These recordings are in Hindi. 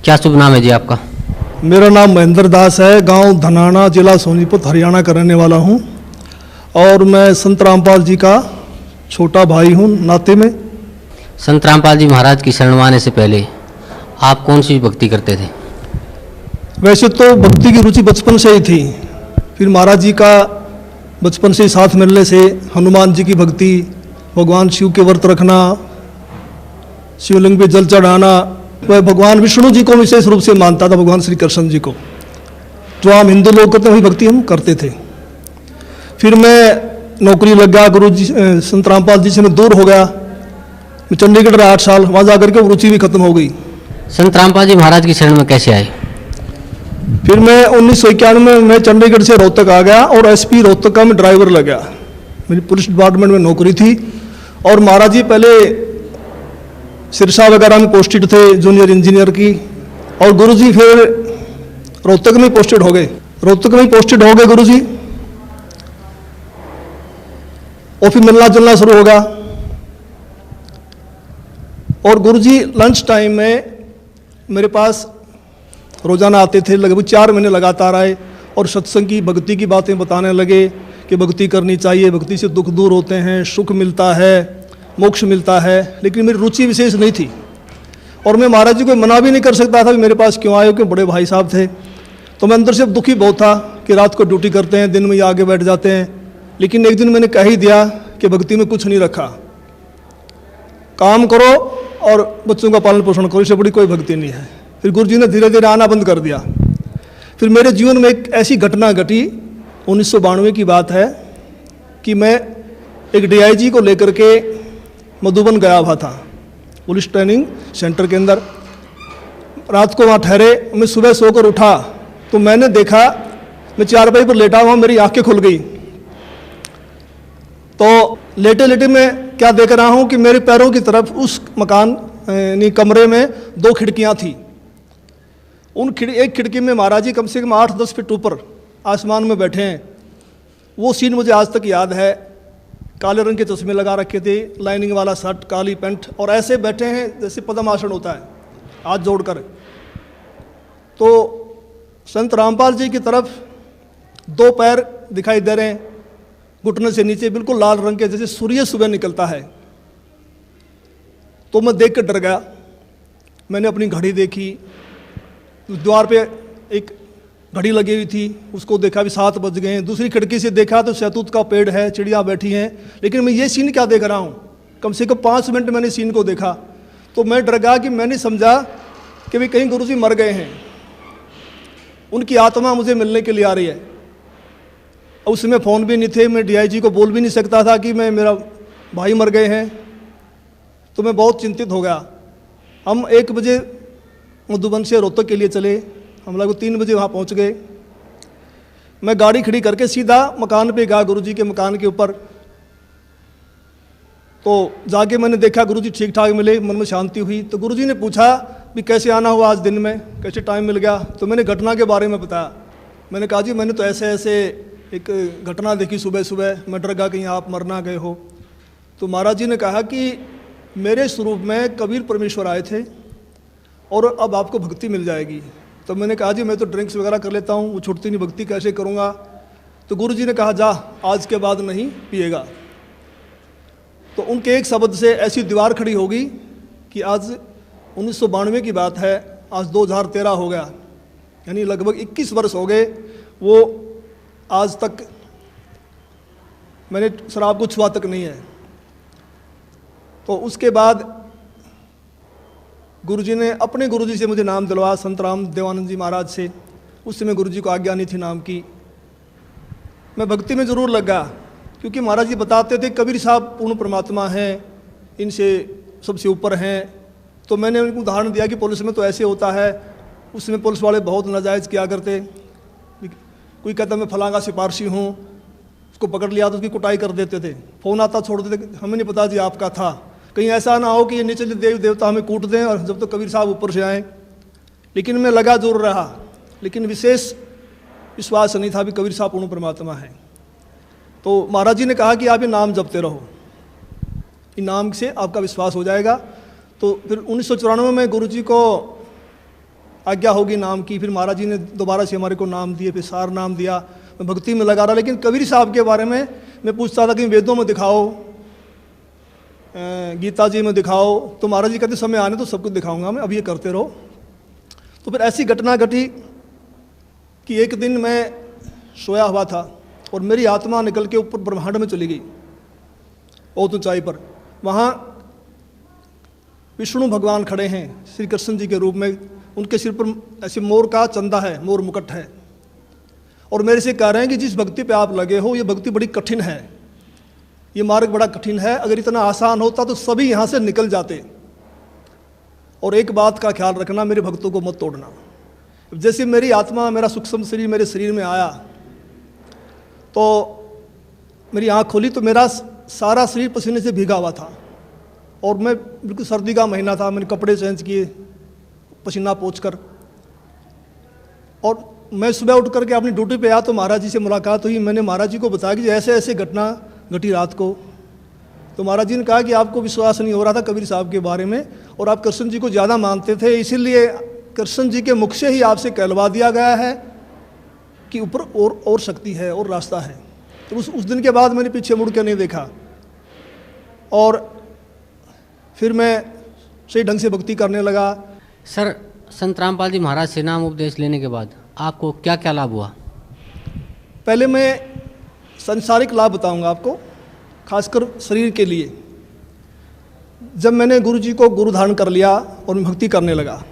क्या शुभ नाम है जी आपका? मेरा नाम महेंद्र दास है। गांव धनाना, जिला सोनीपत, हरियाणा का रहने वाला हूं और मैं संत रामपाल जी का छोटा भाई हूं नाते में। संत रामपाल जी महाराज की शरण में आने से पहले आप कौन सी भक्ति करते थे? वैसे तो भक्ति की रुचि बचपन से ही थी। फिर महाराज जी का बचपन से ही साथ मिलने से हनुमान जी की भक्ति, भगवान शिव के व्रत रखना, शिवलिंग पे जल चढ़ाना, वह भगवान विष्णु जी को विशेष रूप से मानता था, भगवान श्री कृष्ण जी को। जो आम हिंदू लोग करते हैं वही भक्ति हम करते थे। फिर मैं नौकरी लग गया, गुरु जी संत रामपाल जी से मैं दूर हो गया। मैं चंडीगढ़ रहा 8 साल, वहाँ जाकर के रुचि भी खत्म हो गई। संत रामपाल जी महाराज की शरण में कैसे आए? फिर मैं 1991 में चंडीगढ़ से रोहतक आ गया और एसपी रोहतक का मैं ड्राइवर लग गया। मेरी पुलिस डिपार्टमेंट में नौकरी थी और महाराज जी पहले सिरसा वगैरह में पोस्टेड थे, जूनियर इंजीनियर की, और गुरुजी फिर रोहतक में पोस्टेड हो गए। रोहतक में पोस्टेड हो गए गुरुजी, और फिर मिलना जुलना शुरू हो गया। और गुरुजी लंच टाइम में मेरे पास रोजाना आते थे, लगभग 4 महीने लगातार आए और सत्संग की, भक्ति की बातें बताने लगे कि भक्ति करनी चाहिए, भक्ति से दुख दूर होते हैं, सुख मिलता है, मोक्ष मिलता है। लेकिन मेरी रुचि विशेष नहीं थी और मैं महाराज जी को मना भी नहीं कर सकता था कि मेरे पास क्यों आए हो, कि बड़े भाई साहब थे। तो मैं अंदर से दुखी बहुत था कि रात को ड्यूटी करते हैं, दिन में ये आगे बैठ जाते हैं। लेकिन एक दिन मैंने कह ही दिया कि भक्ति में कुछ नहीं रखा, काम करो और बच्चों का पालन पोषण करो, इससे बड़ी कोई भक्ति नहीं है। फिर गुरु जी ने धीरे धीरे आना बंद कर दिया। फिर मेरे जीवन में एक ऐसी घटना घटी, 1992 की बात है, कि मैं एक DIG को लेकर के मधुबन गया हुआ था, पुलिस ट्रेनिंग सेंटर के अंदर। रात को वहाँ ठहरे, मैं सुबह सोकर उठा तो मैंने देखा, मैं चारपाई पर लेटा हुआ, मेरी आंखें खुल गई। तो लेटे लेटे मैं क्या देख रहा हूँ कि मेरे पैरों की तरफ उस मकान यानी कमरे में 2 खिड़कियाँ थी। एक खिड़की में महाराज जी कम से कम 8-10 फीट ऊपर आसमान में बैठे हैं। वो सीन मुझे आज तक याद है। काले रंग के चश्मे लगा रखे थे, लाइनिंग वाला शर्ट, काली पैंट, और ऐसे बैठे हैं जैसे पद्मासन होता है, हाथ जोड़कर। तो संत रामपाल जी की तरफ 2 पैर दिखाई दे रहे हैं, घुटने से नीचे बिल्कुल लाल रंग के, जैसे सूर्य सुबह निकलता है। तो मैं देख कर डर गया। मैंने अपनी घड़ी देखी, द्वार पे एक घड़ी लगी हुई थी, उसको देखा भी 7 बज गए हैं। दूसरी खिड़की से देखा तो शहतूत का पेड़ है, चिड़िया बैठी हैं। लेकिन मैं ये सीन क्या देख रहा हूँ, कम से कम 5 मिनट मैंने सीन को देखा। तो मैं डर गया कि मैंने समझा कि भाई कहीं गुरुजी मर गए हैं, उनकी आत्मा मुझे मिलने के लिए आ रही है। उस समय फ़ोन भी नहीं थे, मैं DIG को बोल भी नहीं सकता था कि मेरा भाई मर गए हैं। तो मैं बहुत चिंतित हो गया। हम 1 बजे मधुबन से रोहतक के लिए चले, हम लगभग 3 बजे वहाँ पहुँच गए। मैं गाड़ी खड़ी करके सीधा मकान पे गया, गुरुजी के मकान के ऊपर। तो जाके मैंने देखा गुरुजी ठीक ठाक मिले, मन में शांति हुई। तो गुरुजी ने पूछा भी कैसे आना हुआ आज दिन में, कैसे टाइम मिल गया। तो मैंने घटना के बारे में बताया। मैंने कहा जी मैंने तो ऐसे ऐसे एक घटना देखी सुबह सुबह, मैं डर गया कहीं आप मर ना गए हो। तो महाराज जी ने कहा कि मेरे स्वरूप में कबीर परमेश्वर आए थे और अब आपको भक्ति मिल जाएगी। तो मैंने कहा जी मैं तो ड्रिंक्स वगैरह कर लेता हूँ, वो छूटती नहीं, भक्ति कैसे करूँगा। तो गुरु जी ने कहा जा आज के बाद नहीं पिएगा। तो उनके एक शब्द से ऐसी दीवार खड़ी होगी कि आज 1992 की बात है, आज 2013 हो गया, यानी लगभग 21 वर्ष हो गए। वो आज तक मैंने शराब को छुआ तक नहीं है। तो उसके बाद गुरुजी ने अपने गुरुजी से मुझे नाम दिलवाया, संत राम देवानंद जी महाराज से। उस समय गुरुजी को आज्ञा नहीं थी नाम की। मैं भक्ति में ज़रूर लगा क्योंकि महाराज जी बताते थे कबीर साहब पूर्ण परमात्मा हैं, इनसे सबसे ऊपर हैं। तो मैंने उनको उदाहरण दिया कि पुलिस में तो ऐसे होता है। उस समय पुलिस वाले बहुत नाजायज़ किया करते। कोई कहता मैं फलांगा सिपारसी हूँ, उसको पकड़ लिया तो उसकी कुटाई कर देते थे। फ़ोन आता छोड़ देते, हमें नहीं पता जी आपका था। कहीं ऐसा ना हो कि ये नीचे देव देवता हमें कूट दें और जब तो कबीर साहब ऊपर से आएँ। लेकिन मैं लगा जरूर रहा, लेकिन विशेष विश्वास नहीं था भी कबीर साहब पूर्ण परमात्मा है। तो महाराज जी ने कहा कि आप ये नाम जपते रहो, इन नाम से आपका विश्वास हो जाएगा। तो फिर 1994 में गुरु जी को आज्ञा होगी नाम की। फिर महाराज जी ने दोबारा से हमारे को नाम दिए, फिर सार नाम दिया। मैं भक्ति में लगा रहा, लेकिन कबीर साहब के बारे में मैं पूछता था कि वेदों में दिखाओ, गीता जी में दिखाओ, तो महाराज जी कहते समय आने तो सब कुछ दिखाऊंगा मैं, अब ये करते रहो। तो फिर ऐसी घटना घटी कि एक दिन मैं सोया हुआ था और मेरी आत्मा निकल के ऊपर ब्रह्मांड में चली गई, बहुत ऊंचाई पर। वहाँ विष्णु भगवान खड़े हैं श्री कृष्ण जी के रूप में, उनके सिर पर ऐसे मोर का चंदा है, मोर मुकुट है, और मेरे से कह रहे हैं कि जिस भक्ति पे आप लगे हो ये भक्ति बड़ी कठिन है, ये मार्ग बड़ा कठिन है, अगर इतना आसान होता तो सभी यहाँ से निकल जाते। और एक बात का ख्याल रखना, मेरे भक्तों को मत तोड़ना। जैसे मेरी आत्मा, मेरा सूक्ष्म शरीर मेरे शरीर में आया तो मेरी आँख खोली तो मेरा सारा शरीर पसीने से भीगा हुआ था, और मैं बिल्कुल सर्दी का महीना था, मैंने कपड़े चेंज किए पसीना पोंछकर, और मैं सुबह उठ करके अपनी ड्यूटी पे आया तो महाराज जी से मुलाकात हुई। मैंने महाराज जी को बताया कि ऐसे ऐसे घटना घटी रात को। तो महाराज जी ने कहा कि आपको विश्वास नहीं हो रहा था कबीर साहब के बारे में, और आप कृष्ण जी को ज़्यादा मानते थे, इसीलिए कृष्ण जी के मुख से ही आपसे कहलवा दिया गया है कि ऊपर और शक्ति है और रास्ता है। तो उस दिन के बाद मैंने पीछे मुड़ के नहीं देखा, और फिर मैं सही ढंग से भक्ति करने लगा। सर, संत रामपाल जी महाराज से नाम उपदेश लेने के बाद आपको क्या क्या लाभ हुआ? पहले मैं सांसारिक लाभ बताऊंगा आपको, खासकर शरीर के लिए। जब मैंने गुरु जी को गुरु धारण कर लिया और मैं भक्ति करने लगा,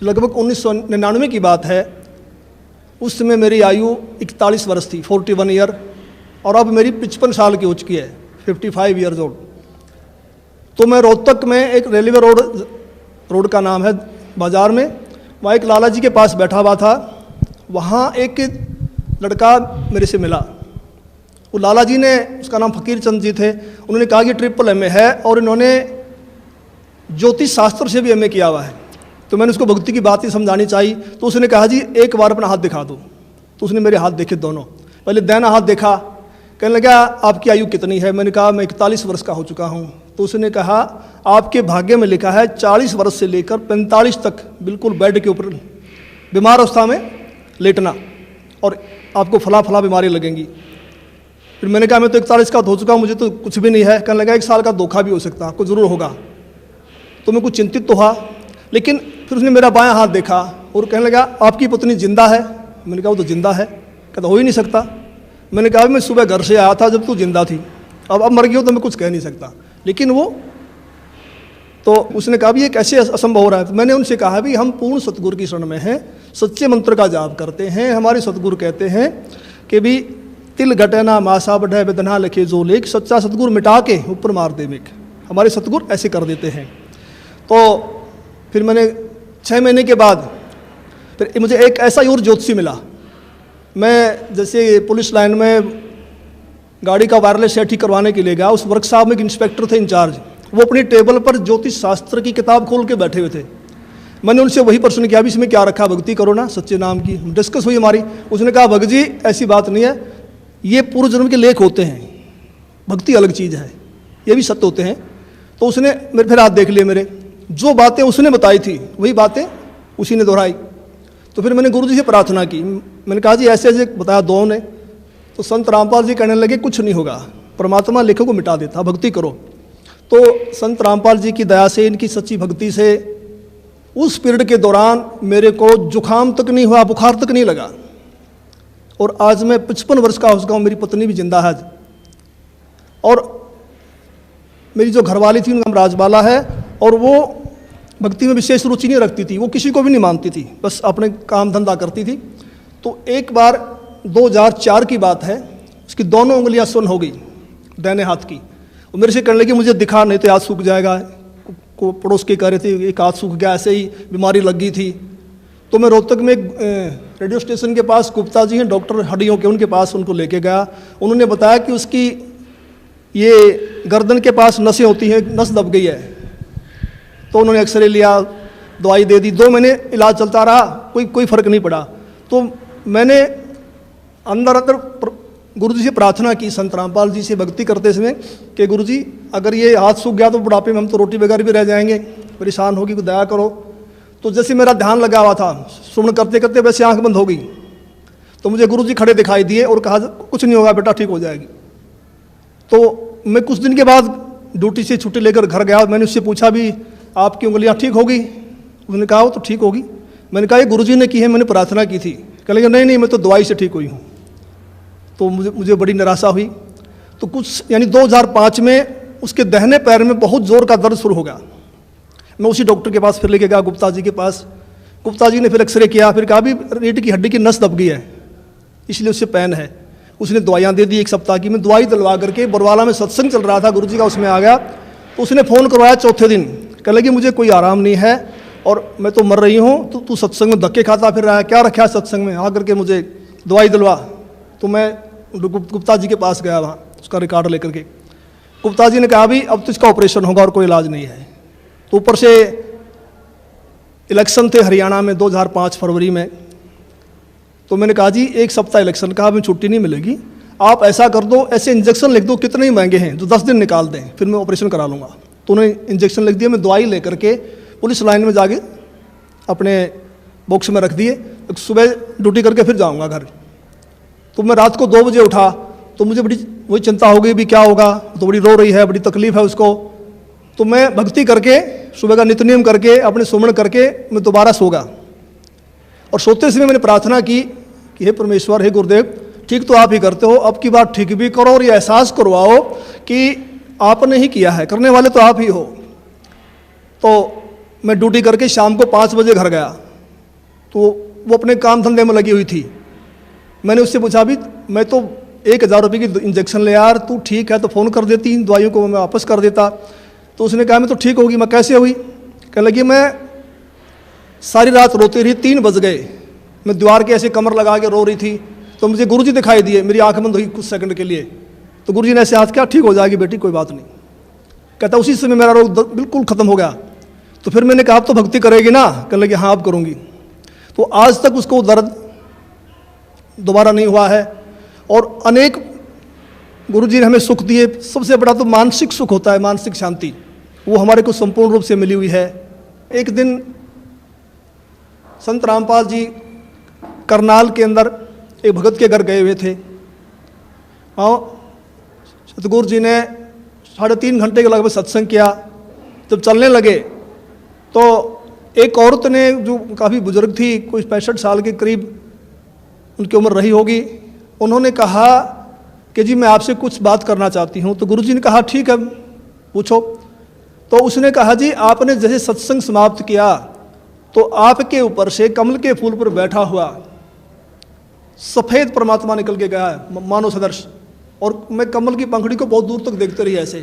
लगभग 1999 की बात है, उस समय मेरी आयु 41 वर्ष थी, 41 ईयर, और अब मेरी 55 साल की हो चुकी है, 55 ईयर्स ओल्ड। तो मैं रोहतक में एक रेलवे रोड का नाम है बाज़ार में, वहाँ एक लाला जी के पास बैठा हुआ था। वहाँ एक लड़का मेरे से मिला, वो लाला जी ने, उसका नाम फकीर चंद जी थे, उन्होंने कहा कि ट्रिपल एमए है और इन्होंने ज्योतिष शास्त्र से भी एमए किया हुआ है। तो मैंने उसको भक्ति की बात ही समझानी चाहिए, तो उसने कहा जी एक बार अपना हाथ दिखा दो। तो उसने मेरे हाथ देखे दोनों, पहले दाहिना हाथ देखा, कहने लगा आपकी आयु कितनी है? मैंने कहा मैं 41 वर्ष का हो चुका हूँ। तो उसने कहा आपके भाग्य में लिखा है 40 वर्ष से लेकर 45 तक बिल्कुल बेड के ऊपर बीमार अवस्था में लेटना, और आपको फला फला बीमारी लगेंगी। फिर मैंने कहा मैं तो 41 का हो चुका हूँ, मुझे तो कुछ भी नहीं है। कहने लगा 1 साल का धोखा भी हो सकता, आपको ज़रूर होगा। तो मैं कुछ चिंतित तो हुआ, लेकिन फिर उसने मेरा बायां हाथ देखा और कहने लगा आपकी पत्नी जिंदा है? मैंने कहा वो तो जिंदा है। कहता हो ही नहीं सकता। मैंने कहा मैं सुबह घर से आया था जब तू जिंदा थी, अब मर गई हो तो मैं कुछ कह नहीं सकता। लेकिन वो तो उसने कहा भी ये कैसे असंभव हो रहा है? तो मैंने उनसे कहा भी हम पूर्ण सतगुरु की शरण में हैं, सच्चे मंत्र का जाप करते हैं। हमारे सतगुरु कहते हैं कि भी तिल घटना मासा बढ़े वेदना लिखे जो लेख, सच्चा सतगुरु मिटा के ऊपर मार दे मेघ। हमारे सतगुरु ऐसे कर देते हैं। तो फिर मैंने 6 महीने के बाद फिर मुझे एक ऐसा ही और ज्योतिषी मिला। मैं जैसे पुलिस लाइन में गाड़ी का वायरलेस सेट ठीक करवाने के लिए गया, उस वर्कशॉप में एक इंस्पेक्टर थे इंचार्ज, वो अपनी टेबल पर ज्योतिष शास्त्र की किताब खोल के बैठे हुए थे। मैंने उनसे वही प्रश्न किया भी इसमें क्या रखा, भक्ति करो ना सच्चे नाम की। डिस्कस हुई हमारी। उसने कहा भगत जी ऐसी बात नहीं है, ये पूर्व जन्म के लेख होते हैं, भक्ति अलग चीज़ है, ये भी सत्य होते हैं। तो उसने मेरे फिर हाथ देख लिए, मेरे जो बातें उसने बताई थी वही बातें उसी ने दोहराई। तो फिर मैंने गुरु जी से प्रार्थना की, मैंने कहा जी ऐसे ऐसे बताया दो ने। तो संत रामपाल जी कहने लगे कुछ नहीं होगा, परमात्मा लेखों को मिटा देता, भक्ति करो। तो संत रामपाल जी की दया से, इनकी सच्ची भक्ति से उस पीरियड के दौरान मेरे को जुकाम तक नहीं हुआ, बुखार तक नहीं लगा। और आज मैं 55 वर्ष का हो चुका हूँ, मेरी पत्नी भी जिंदा है। और मेरी जो घरवाली थी उनका नाम राजबाला है, और वो भक्ति में विशेष रुचि नहीं रखती थी, वो किसी को भी नहीं मानती थी, बस अपने काम धंधा करती थी। तो एक बार 2004 की बात है, उसकी दोनों उंगलियां सुन्न हो गई दाहिने हाथ की। वो मेरे से कहने लगी मुझे दिखा नहीं तो हाथ सूख जाएगा। को पड़ोस के कह रहे थे एक हाथ सूख गया, ऐसे ही बीमारी लग गई थी। तो मैं रोहतक में रेडियो स्टेशन के पास गुप्ता जी हैं डॉक्टर हड्डियों के, उनके पास उनको लेके गया। उन्होंने बताया कि उसकी ये गर्दन के पास नसें होती हैं, नस दब गई है। तो उन्होंने एक्सरे लिया, दवाई दे दी, 2 महीने इलाज चलता रहा, कोई फ़र्क नहीं पड़ा। तो मैंने अंदर गुरुजी से प्रार्थना की, संत रामपाल जी से भक्ति करते समय कि गुरुजी अगर ये हाथ सूख गया तो बुढ़ापे में हम तो रोटी बगैर भी रह जाएंगे, परेशान होगी, को दया करो। तो जैसे मेरा ध्यान लगा हुआ था, सुमन करते करते वैसे आंख बंद हो गई। तो मुझे गुरुजी खड़े दिखाई दिए और कहा कुछ नहीं होगा बेटा, ठीक हो जाएगी। तो मैं कुछ दिन के बाद ड्यूटी से छुट्टी लेकर घर गया। मैंने उससे पूछा भी आपकी उंगलियां ठीक होगी? उसने कहा वो तो ठीक होगी। मैंने कहा ये गुरुजी ने की है, मैंने प्रार्थना की थी। कह लगे नहीं मैं तो दवाई से ठीक हुई हूँ। तो मुझे बड़ी निराशा हुई। तो कुछ यानी 2005 में उसके दाहिने पैर में बहुत जोर का दर्द शुरू हो गया। मैं उसी डॉक्टर के पास फिर लेके गया, गुप्ता जी के पास। गुप्ता जी ने फिर एक्सरे किया, फिर कहा भी रीढ़ की हड्डी की नस दब गई है, इसलिए उससे पेन है। उसने दवाइयाँ दे दी 1 सप्ताह की। मैं दवाई दिलवा करके बरवाला में सत्संग चल रहा था गुरुजी का, उसमें आ गया। तो उसने फ़ोन करवाया चौथे दिन, कह लगी मुझे कोई आराम नहीं है और मैं तो मर रही हूँ, तो तू सत्संग में धक्के खाता फिर रहा है, क्या रखा है सत्संग में, आ करके मुझे दवाई दिलवा। तो मैं गुप्ता जी के पास गया वहाँ, उसका रिकॉर्ड लेकर के। गुप्ता जी ने कहा भी अब तो इसका ऑपरेशन होगा और कोई इलाज नहीं है। तो ऊपर से इलेक्शन थे हरियाणा में 2005 फरवरी में। तो मैंने कहा जी 1 सप्ताह इलेक्शन का, हमें छुट्टी नहीं मिलेगी, आप ऐसा कर दो, ऐसे इंजेक्शन लिख दो, कितने ही महंगे हैं, जो 10 दिन निकाल दें, फिर मैं ऑपरेशन करा लूँगा। तो उन्होंने इंजेक्शन लिख दिया। मैं दवाई लेकर के पुलिस लाइन में जाके अपने बॉक्स में रख दिए। सुबह ड्यूटी करके फिर जाऊँगा घर। तो मैं रात को 2 बजे उठा, तो मुझे बड़ी वही चिंता हो गई भी क्या होगा, तो बड़ी रो रही है, बड़ी तकलीफ है उसको। तो मैं भक्ति करके सुबह का नित्य नियम करके अपने सुमन करके मैं दोबारा सो गया। और सोते समय मैंने प्रार्थना की कि हे परमेश्वर, हे गुरुदेव, ठीक तो आप ही करते हो, अब की बार ठीक भी करो और ये एहसास करवाओ कि आपने ही किया है, करने वाले तो आप ही हो। तो मैं ड्यूटी करके शाम को 5 बजे घर गया। तो वो अपने काम धंधे में लगी हुई थी। मैंने उससे पूछा भी मैं तो 1000 रुपये की इंजेक्शन ले यार, तू ठीक है तो फ़ोन कर देती, इन दवाइयों को मैं वापस कर देता। तो उसने कहा मैं तो ठीक होगी। मैं कैसे हुई? कहने लगी मैं सारी रात रोती रही, 3 बज गए, मैं दीवार के ऐसे कमर लगा के रो रही थी। तो मुझे गुरुजी दिखाई दिए, मेरी आंख बंद हुई कुछ सेकंड के लिए। तो गुरुजी ने ऐसे हाथ किया, ठीक हो जाएगी बेटी, कोई बात नहीं। कहता उसी समय मेरा रोग बिल्कुल ख़त्म हो गया। तो फिर मैंने कहा आप तो भक्ति करेगी ना? कहने लगी हाँ अब करूँगी। तो आज तक उसको दर्द दोबारा नहीं हुआ है। और अनेक गुरुजी ने हमें सुख दिए। सबसे बड़ा तो मानसिक सुख होता है, मानसिक शांति, वो हमारे को संपूर्ण रूप से मिली हुई है। एक दिन संत रामपाल जी करनाल के अंदर एक भगत के घर गए हुए थे। सतगुरु जी ने 3.5 घंटे के लगभग सत्संग किया। जब चलने लगे तो एक औरत ने, जो काफ़ी बुजुर्ग थी, कोई 65 साल के करीब उनकी उम्र रही होगी, उन्होंने कहा कि जी मैं आपसे कुछ बात करना चाहती हूँ। तो गुरुजी ने कहा ठीक है पूछो। तो उसने कहा जी आपने जैसे सत्संग समाप्त किया तो आपके ऊपर से कमल के फूल पर बैठा हुआ सफ़ेद परमात्मा निकल के गया है, मानव सदृश, और मैं कमल की पंखड़ी को बहुत दूर तक देखते रही ऐसे।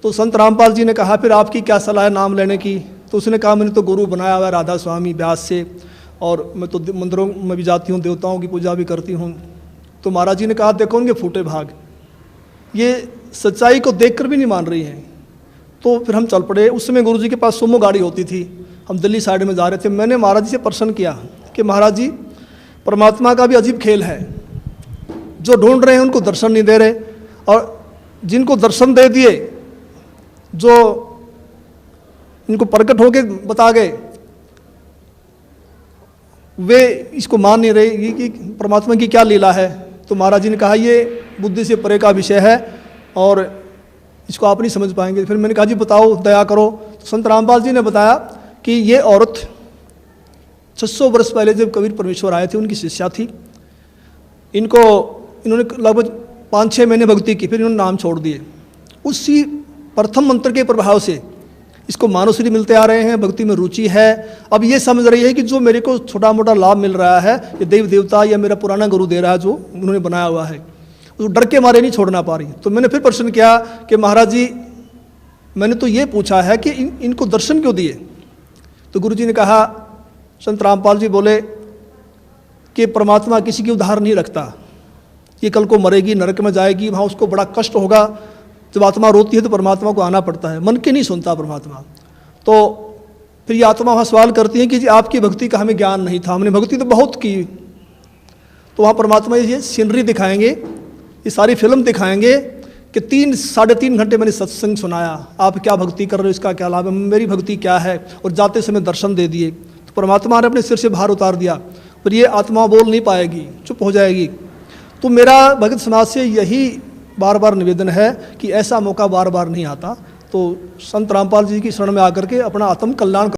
तो संत रामपाल जी ने कहा फिर आपकी क्या सलाह है नाम लेने की? तो उसने कहा मैंने तो गुरु बनाया हुआ है राधा स्वामी व्यास से, और मैं तो मंदिरों में भी जाती हूँ, देवताओं की पूजा भी करती हूँ। तो महाराज जी ने कहा देखो उनके फूटे भाग, ये सच्चाई को देखकर भी नहीं मान रही हैं। तो फिर हम चल पड़े। उस समय गुरु जी के पास सुमो गाड़ी होती थी, हम दिल्ली साइड में जा रहे थे। मैंने महाराज जी से प्रश्न किया कि महाराज जी परमात्मा का भी अजीब खेल है, जो ढूंढ रहे हैं उनको दर्शन नहीं दे रहे, और जिनको दर्शन दे दिए, जो इनको प्रकट होके बता गए, वे इसको मान नहीं रहे कि परमात्मा की क्या लीला है। तो महाराज जी ने कहा ये बुद्धि से परे का विषय है और इसको आप नहीं समझ पाएंगे। फिर मैंने कहा जी बताओ, दया करो। तो संत रामपाल जी ने बताया कि ये औरत 600 वर्ष पहले जब कबीर परमेश्वर आए थे उनकी शिष्या थी। इन्होंने लगभग 5-6 महीने भक्ति की, फिर इन्होंने नाम छोड़ दिए। उसी प्रथम मंत्र के प्रभाव से इसको मानवश्री मिलते आ रहे हैं, भक्ति में रुचि है। अब ये समझ रही है कि जो मेरे को छोटा मोटा लाभ मिल रहा है ये देव देवता या मेरा पुराना गुरु दे रहा है, जो उन्होंने बनाया हुआ है, तो डर के मारे नहीं छोड़ना पा रही। तो मैंने फिर प्रश्न किया कि महाराज जी मैंने तो ये पूछा है कि इनको दर्शन क्यों दिए? तो गुरु जी ने कहा, संत रामपाल जी बोले कि परमात्मा किसी की उधार नहीं रखता, ये कल को मरेगी, नरक में जाएगी, वहाँ उसको बड़ा कष्ट होगा। जब आत्मा रोती है तो परमात्मा को आना पड़ता है, मन के नहीं सुनता परमात्मा। तो फिर ये आत्मा वहाँ सवाल करती है कि जी आपकी भक्ति का हमें ज्ञान नहीं था, हमने भक्ति तो बहुत की। तो वहाँ परमात्मा ये सीनरी दिखाएंगे, ये सारी फिल्म दिखाएंगे कि 3-3.5 घंटे मैंने सत्संग सुनाया, आप क्या भक्ति कर रहे हो, इसका क्या लाभ है, मेरी भक्ति क्या है, और जाते समय दर्शन दे दिए। तो परमात्मा ने अपने सिर से भार उतार दिया, पर ये आत्मा बोल नहीं पाएगी, चुप हो जाएगी। तो मेरा भगत समाज से यही बार बार निवेदन है कि ऐसा मौका बार बार नहीं आता, तो संत रामपाल जी की शरण में आकर के अपना आत्म कल्याण